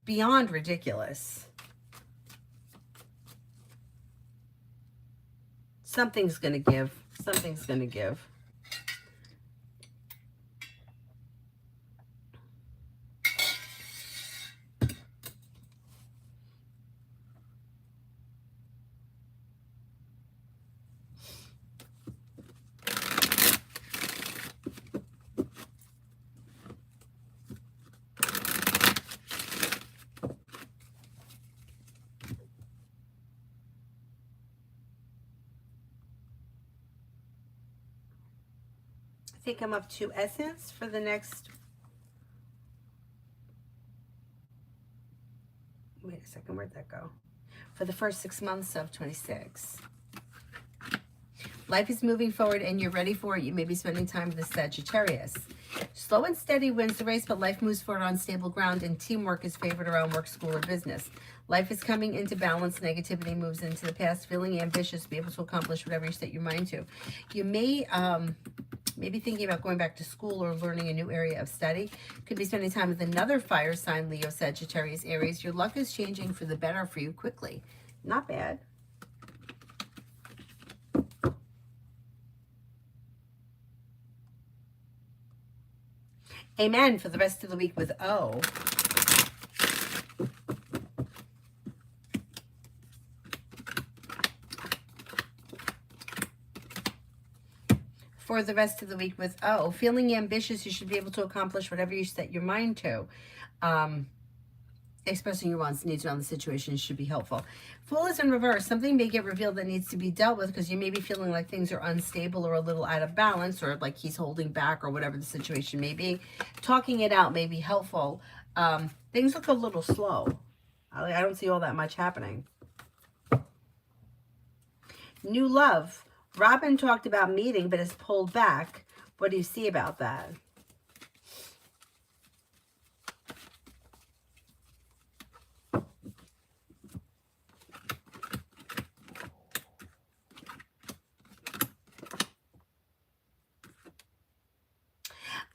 beyond ridiculous. Something's going to give. Something's going to give. I think I'm up to Essence for the next, wait a second, where'd that go? For the first 6 months of 26. Life is moving forward and you're ready for it. You may be spending time with the Sagittarius. Slow and steady wins the race, but life moves forward on stable ground and teamwork is favored around work, school, or business. Life is coming into balance. Negativity moves into the past. Feeling ambitious, be able to accomplish whatever you set your mind to. You may maybe thinking about going back to school or learning a new area of study. Could be spending time with another fire sign, Leo, Sagittarius, Aries. Your luck is changing for the better for you quickly. Not bad. Amen for the rest of the week with O. for the rest of the week with, oh, feeling ambitious, you should be able to accomplish whatever you set your mind to. Expressing your wants, needs around the situation should be helpful. Fool is in reverse. Something may get revealed that needs to be dealt with because you may be feeling like things are unstable or a little out of balance, or like he's holding back, or whatever the situation may be. Talking it out may be helpful. Things look a little slow. I don't see all that much happening. New love. Robin talked about meeting, but has pulled back. What do you see about that?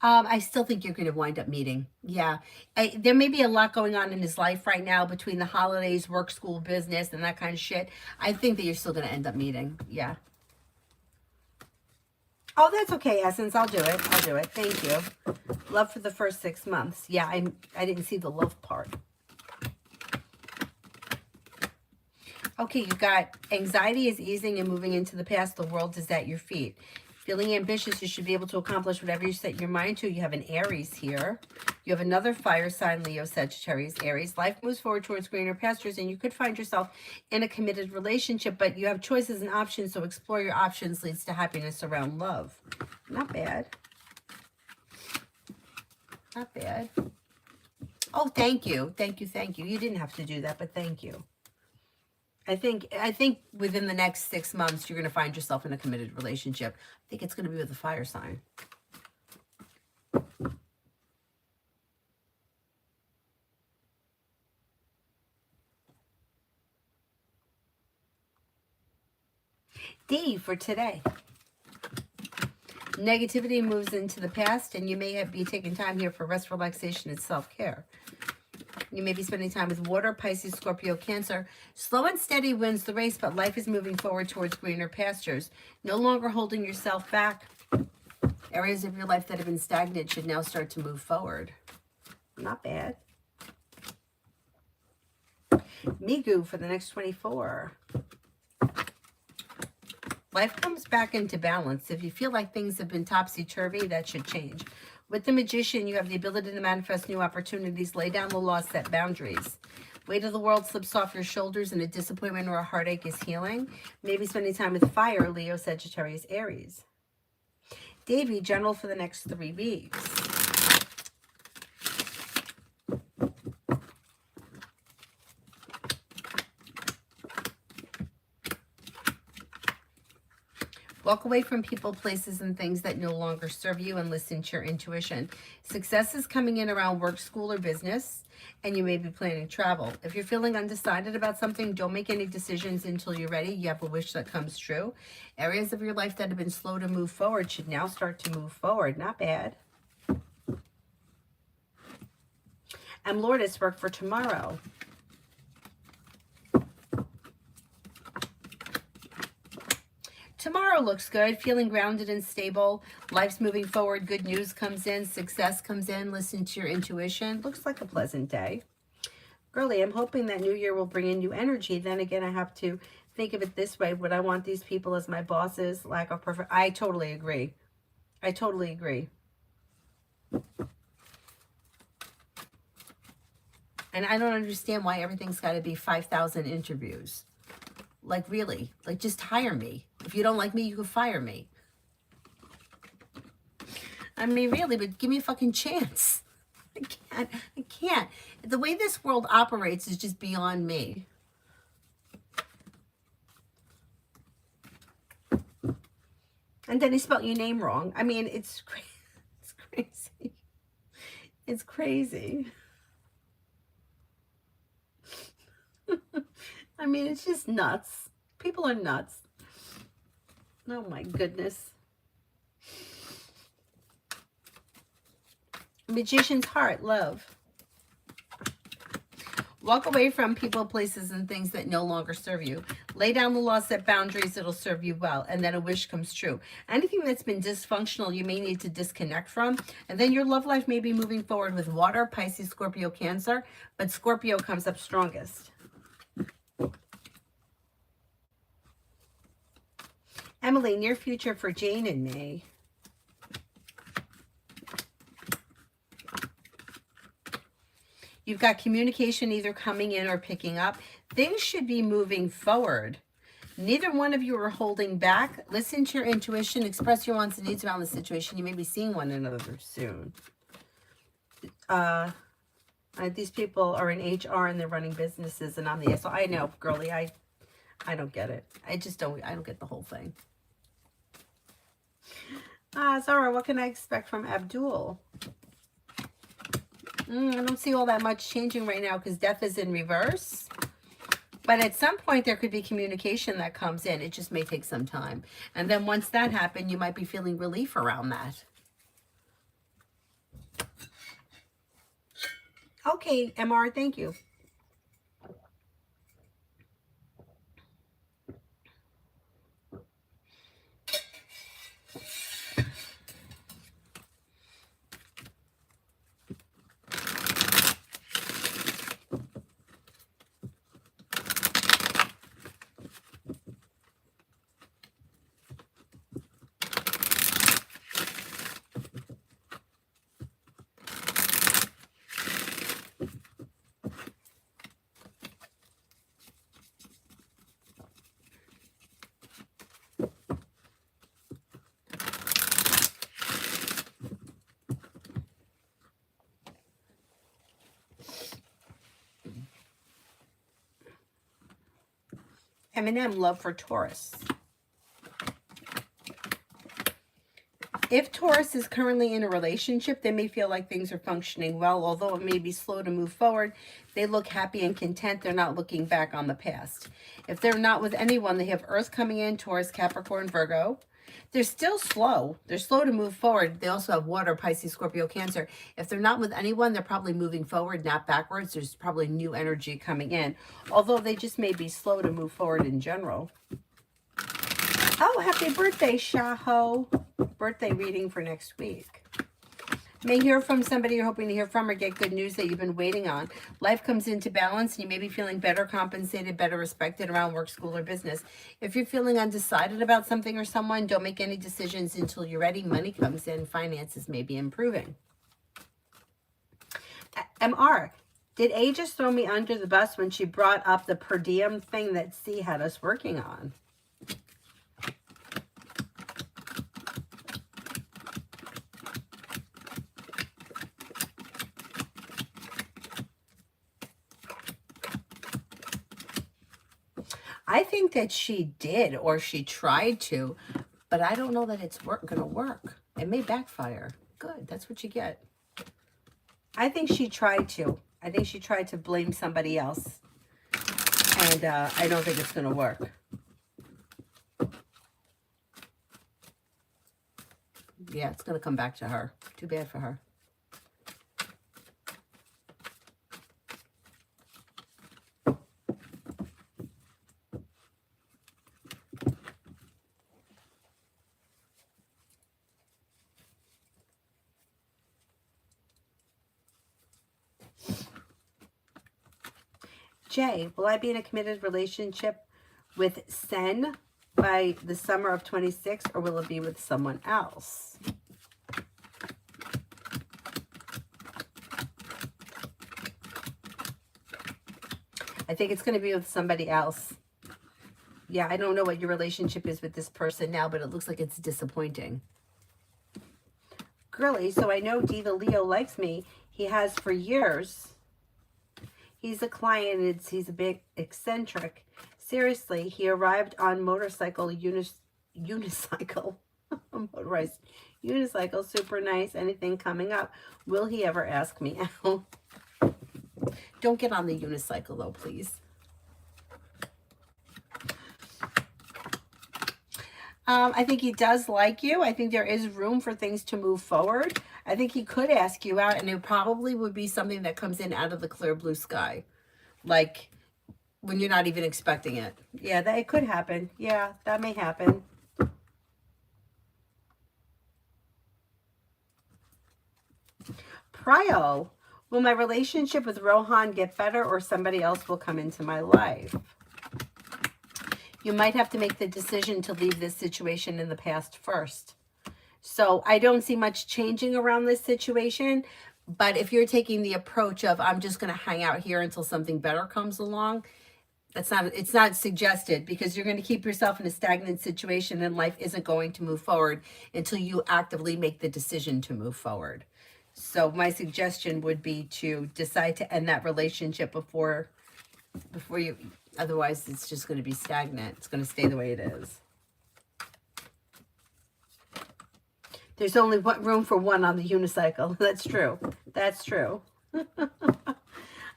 I still think you're going to wind up meeting. Yeah. There may be a lot going on in his life right now between the holidays, work, school, business, and that kind of shit. I think that you're still going to end up meeting. Yeah. Oh, that's okay, Essence. I'll do it. I'll do it. Thank you. Love for the first 6 months. Yeah, I didn't see the love part. Okay, you got anxiety is easing and moving into the past. The world is at your feet. Feeling ambitious, you should be able to accomplish whatever you set your mind to. You have an Aries here. You have another fire sign, Leo, Sagittarius, Aries. Life moves forward towards greener pastures, and you could find yourself in a committed relationship, but you have choices and options, so explore your options leads to happiness around love. Not bad. Not bad. Oh, thank you. Thank you, thank you. You didn't have to do that, but thank you. I think within the next 6 months, you're going to find yourself in a committed relationship. I think it's going to be with a fire sign. D for today. Negativity moves into the past, and you may be taking time here for rest, relaxation, and self-care. You may be spending time with water, Pisces, Scorpio, Cancer. Slow and steady wins the race, but life is moving forward towards greener pastures. No longer holding yourself back. Areas of your life that have been stagnant should now start to move forward. Not bad. Migu for the next 24. Life comes back into balance. If you feel like things have been topsy-turvy, that should change. With the Magician, you have the ability to manifest new opportunities, lay down the law, set boundaries. Weight of the world slips off your shoulders, and a disappointment or a heartache is healing. Maybe spending time with fire, Leo, Sagittarius, Aries. Davy, general for the next 3 weeks. Walk away from people, places, and things that no longer serve you and listen to your intuition. Success is coming in around work, school, or business, and you may be planning travel. If you're feeling undecided about something, don't make any decisions until you're ready. You have a wish that comes true. Areas of your life that have been slow to move forward should now start to move forward. Not bad. And Lourdes, work for tomorrow. Tomorrow looks good, feeling grounded and stable. Life's moving forward. Good news comes in. Success comes in. Listen to your intuition. Looks like a pleasant day. Girlie, I'm hoping that New Year will bring in new energy. Then again, I have to think of it this way. Would I want these people as my bosses? Lack of perfect. I totally agree. I totally agree. And I don't understand why everything's got to be 5,000 interviews. Like, really? Like, just hire me. If you don't like me, you can fire me. I mean, really, but give me a fucking chance. I can't. The way this world operates is just beyond me. And then he spelled your name wrong. I mean, it's crazy. It's crazy. I mean, it's just nuts. People are nuts. Oh my goodness. Magician's heart, love. Walk away from people, places, and things that no longer serve you. Lay down the law, set boundaries, it'll serve you well. And then a wish comes true. Anything that's been dysfunctional, you may need to disconnect from. And then your love life may be moving forward with water, Pisces, Scorpio, Cancer. But Scorpio comes up strongest. Emily, near future for Jane and me. You've got communication either coming in or picking up. Things should be moving forward. Neither one of you are holding back. Listen to your intuition. Express your wants and needs around the situation. You may be seeing one another soon. These people are in HR and they're running businesses, and I'm the so I know, girly. I don't get it. I don't get the whole thing. Zara, what can I expect from Abdul? I don't see all that much changing right now because death is in reverse. But at some point, there could be communication that comes in. It just may take some time. And then once that happens, you might be feeling relief around that. Okay, MR, thank you. Eminem, love for Taurus. If Taurus is currently in a relationship, they may feel like things are functioning well, although it may be slow to move forward. They look happy and content. They're not looking back on the past. If they're not with anyone, they have Earth coming in, Taurus, Capricorn, Virgo. They're still slow. They're slow to move forward. They also have water, Pisces, Scorpio, Cancer. If they're not with anyone, they're probably moving forward, not backwards. There's probably new energy coming in, although they just may be slow to move forward in general. Oh, happy birthday, Shaho. Birthday reading for next week. May hear from somebody you're hoping to hear from or get good news that you've been waiting on. Life comes into balance and you may be feeling better compensated, better respected around work, school, or business. If you're feeling undecided about something or someone, don't make any decisions until you're ready. Money comes in, finances may be improving. MR, did A just throw me under the bus when she brought up the per diem thing that C had us working on? I think that she did, or she tried to, but I don't know that it's gonna work. It may backfire. Good, that's what you get. I think she tried to. I think she tried to blame somebody else, and I don't think it's gonna work. Yeah, it's gonna come back to her. Too bad for her. Jay, will I be in a committed relationship with Sen by the summer of 26, or will it be with someone else? I think it's going to be with somebody else. Yeah, I don't know what your relationship is with this person now, but it looks like it's disappointing. Girly, so I know D the Leo likes me. He has for years. He's a client. He's a bit eccentric. Seriously, he arrived on motorcycle, unicycle, motorized unicycle, super nice. Anything coming up? Will he ever ask me out? Don't get on the unicycle though, please. I think he does like you. I think there is room for things to move forward. I think he could ask you out, and it probably would be something that comes in out of the clear blue sky. Like when you're not even expecting it. Yeah, it could happen. Yeah, that may happen. Prio, will my relationship with Rohan get better, or somebody else will come into my life? You might have to make the decision to leave this situation in the past first. So I don't see much changing around this situation, But if you're taking the approach of, I'm just going to hang out here until something better comes along, it's not suggested, because you're going to keep yourself in a stagnant situation and life isn't going to move forward until you actively make the decision to move forward. So my suggestion would be to decide to end that relationship before you, otherwise it's just going to be stagnant. It's going to stay the way it is. There's only room for one on the unicycle. That's true. That's true.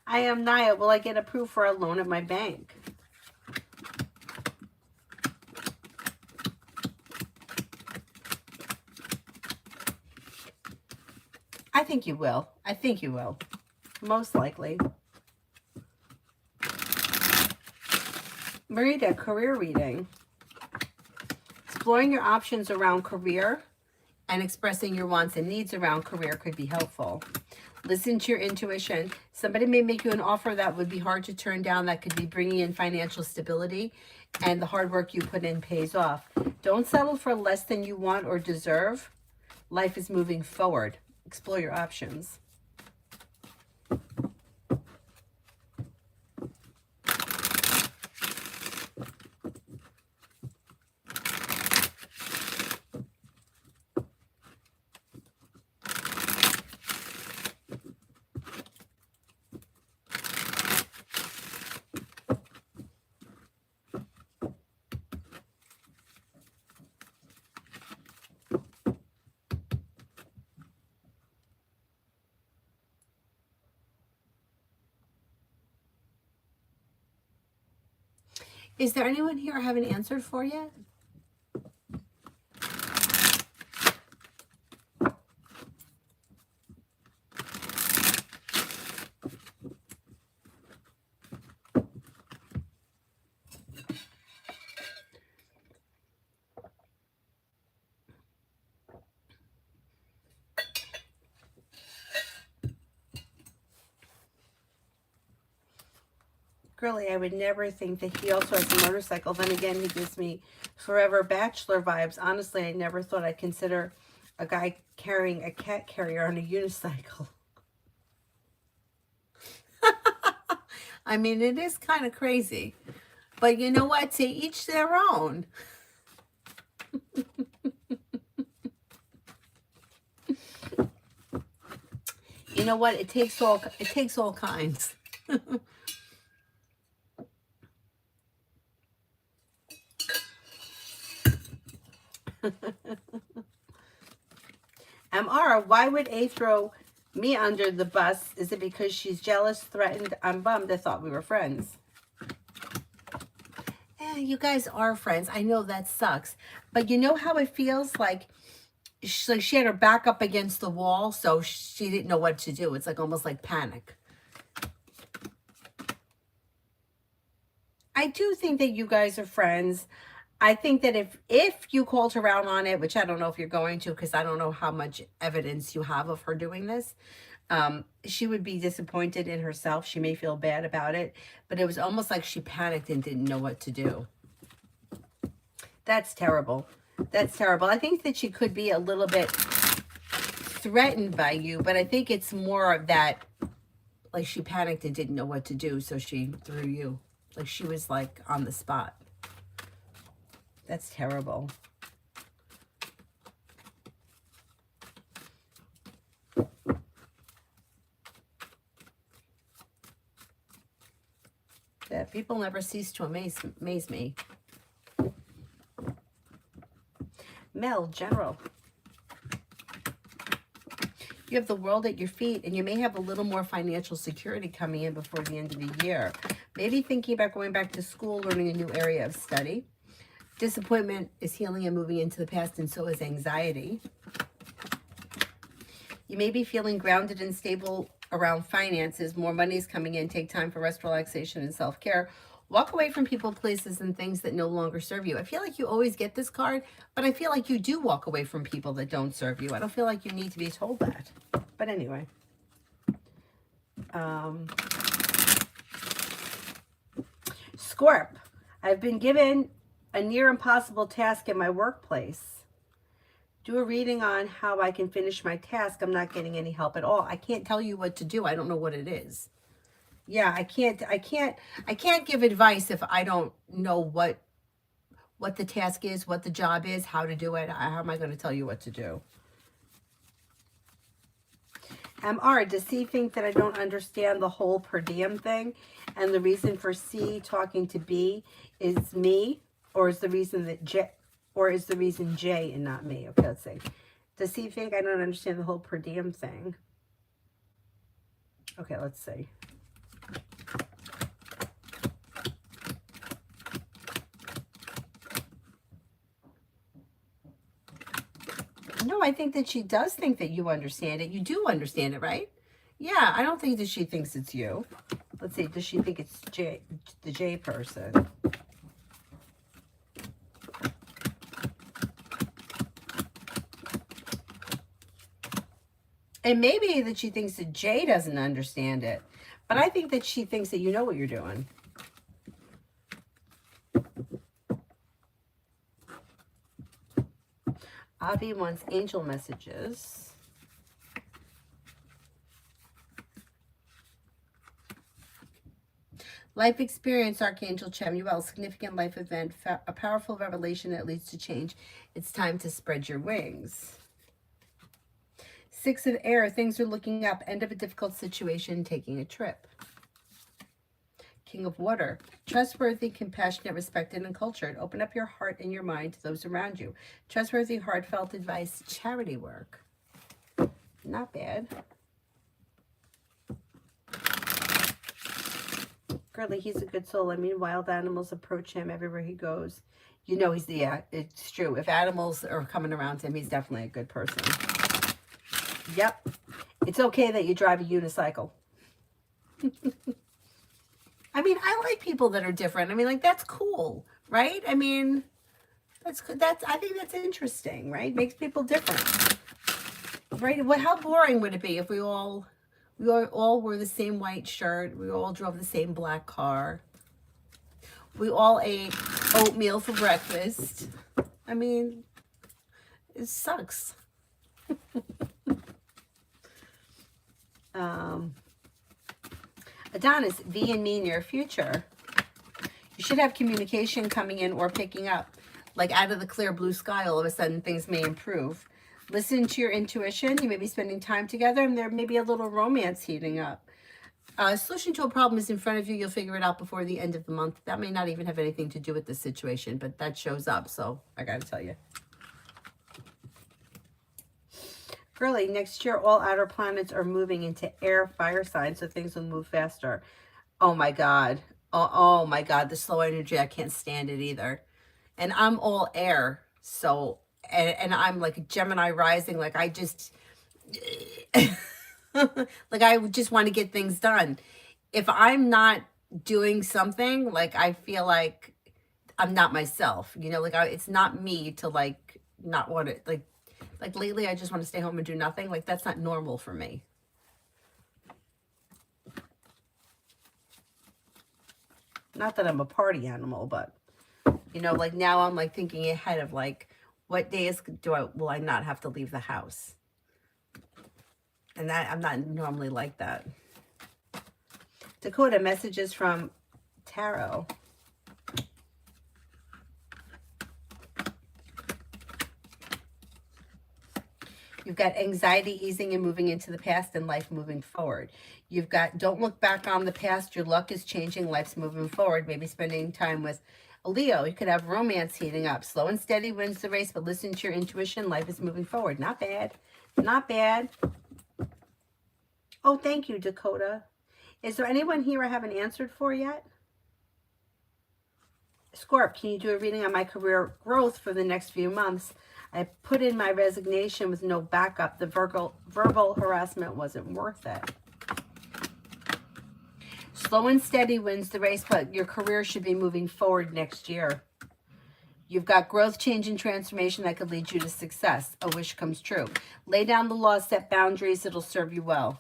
I am Naya. Will I get approved for a loan at my bank? I think you will. I think you will. Most likely. Marita, career reading. Exploring your options around career and expressing your wants and needs around career could be helpful. Listen to your intuition. Somebody may make you an offer that would be hard to turn down, that could be bringing in financial stability, and the hard work you put in pays off. Don't settle for less than you want or deserve. Life is moving forward. Explore your options. Is there anyone here I haven't answered for yet? Girly, I would never think that he also has a motorcycle. Then again, he gives me forever bachelor vibes. Honestly, I never thought I'd consider a guy carrying a cat carrier on a unicycle. I mean, it is kind of crazy. But you know what? To each their own. You know what? It takes all kinds. MR, why would A throw me under the bus? Is it because she's jealous, threatened? I'm bummed. I thought we were friends. You guys are friends. I know that sucks. But you know how it feels like she had her back up against the wall, so she didn't know what to do. It's like almost like panic. I do think that you guys are friends. I think that if you called her out on it, which I don't know if you're going to, because I don't know how much evidence you have of her doing this, she would be disappointed in herself. She may feel bad about it, but it was almost like she panicked and didn't know what to do. That's terrible. That's terrible. I think that she could be a little bit threatened by you, but I think it's more of that, like she panicked and didn't know what to do, so she threw you. Like she was like on the spot. That's terrible. Yeah, people never cease to amaze me. Mel, General. You have the world at your feet, and you may have a little more financial security coming in before the end of the year. Maybe thinking about going back to school, learning a new area of study. Disappointment is healing and moving into the past, and so is anxiety. You may be feeling grounded and stable around finances. More money is coming in. Take time for rest, relaxation, and self-care. Walk away from people, places, and things that no longer serve you. I feel like you always get this card, but I feel like you do walk away from people that don't serve you. I don't feel like you need to be told that. But anyway. Scorp. I've been given a near impossible task in my workplace. Do a reading on how I can finish my task. I'm not getting any help at all. I can't tell you what to do. I don't know what it is. Yeah, I can't give advice if I don't know what the task is, what the job is, how to do it. How am I going to tell you what to do? R, does C think that I don't understand the whole per diem thing? And the reason for C talking to B is me? Or is the reason that J and not me? Okay, let's see. Does C think I don't understand the whole per diem thing? Okay, let's see. No, I think that she does think that you understand it. You do understand it, right? Yeah, I don't think that she thinks it's you. Let's see, does she think it's the J person? And maybe that she thinks that Jay doesn't understand it. But I think that she thinks that you know what you're doing. Avi wants angel messages. Life experience, Archangel Chamuel, significant life event, a powerful revelation that leads to change. It's time to spread your wings. Six of air, things are looking up, end of a difficult situation, taking a trip. King of water, trustworthy, compassionate, respected, and cultured. Open up your heart and your mind to those around you. Trustworthy, heartfelt advice, charity work. Not bad. Girly, he's a good soul. I mean, wild animals approach him everywhere he goes. You know he's it's true. If animals are coming around him, he's definitely a good person. Yep. It's okay that you drive a unicycle. I mean, I like people that are different. I mean, like, that's cool, right? I mean, I think that's interesting, right? Makes people different, right? How boring would it be if we all wore the same white shirt, we all drove the same black car, we all ate oatmeal for breakfast? I mean, it sucks. Adonis, V and me in your future. You should have communication coming in or picking up. Like out of the clear blue sky, all of a sudden things may improve. Listen to your intuition. You may be spending time together and there may be a little romance heating up. Solution to a problem is in front of you. You'll figure it out before the end of the month. That may not even have anything to do with the situation, but that shows up. So I got to tell you. Girly, next year all outer planets are moving into air fire signs, so things will move faster. Oh my God. Oh my God. The slow energy, I can't stand it either. And I'm all air. So, and I'm like a Gemini rising. Like I just, like I just want to get things done. If I'm not doing something, like I feel like I'm not myself, you know, like it's not me to like not want it. Like lately, I just want to stay home and do nothing. Like that's not normal for me. Not that I'm a party animal, but you know, like now I'm like thinking ahead of like, what days will I not have to leave the house? And that I'm not normally like that. Dakota, messages from Tarot. You've got anxiety easing and moving into the past and life moving forward. You've got don't look back on the past. Your luck is changing. Life's moving forward. Maybe spending time with a Leo. You could have romance heating up. Slow and steady wins the race, but listen to your intuition. Life is moving forward. Not bad. Not bad. Oh, thank you, Dakota. Is there anyone here I haven't answered for yet? Scorp, can you do a reading on my career growth for the next few months? I put in my resignation with no backup. The verbal harassment wasn't worth it. Slow and steady wins the race, but your career should be moving forward next year. You've got growth, change, and transformation that could lead you to success. A wish comes true. Lay down the law, set boundaries. It'll serve you well.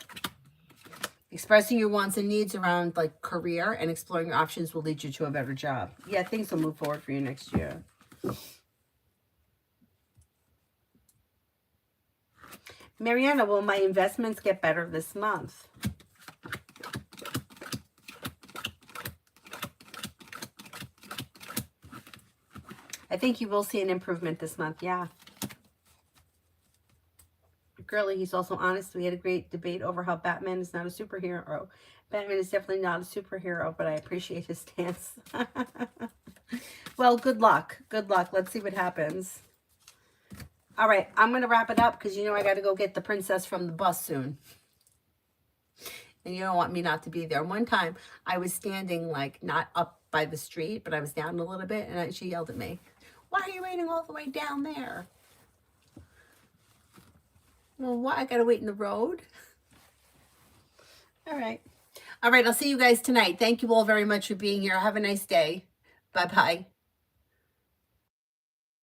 Expressing your wants and needs around like career and exploring your options will lead you to a better job. Yeah, things will move forward for you next year. Mariana, will my investments get better this month? I think you will see an improvement this month, yeah. Girly, he's also honest. We had a great debate over how Batman is not a superhero. Batman is definitely not a superhero, but I appreciate his stance. Well, good luck. Good luck. Let's see what happens. All right, I'm going to wrap it up because you know I got to go get the princess from the bus soon. And you don't want me not to be there. One time, I was standing, like, not up by the street, but I was down a little bit, and she yelled at me, "Why are you waiting all the way down there?" Well, what? I got to wait in the road? All right. All right, I'll see you guys tonight. Thank you all very much for being here. Have a nice day. Bye-bye.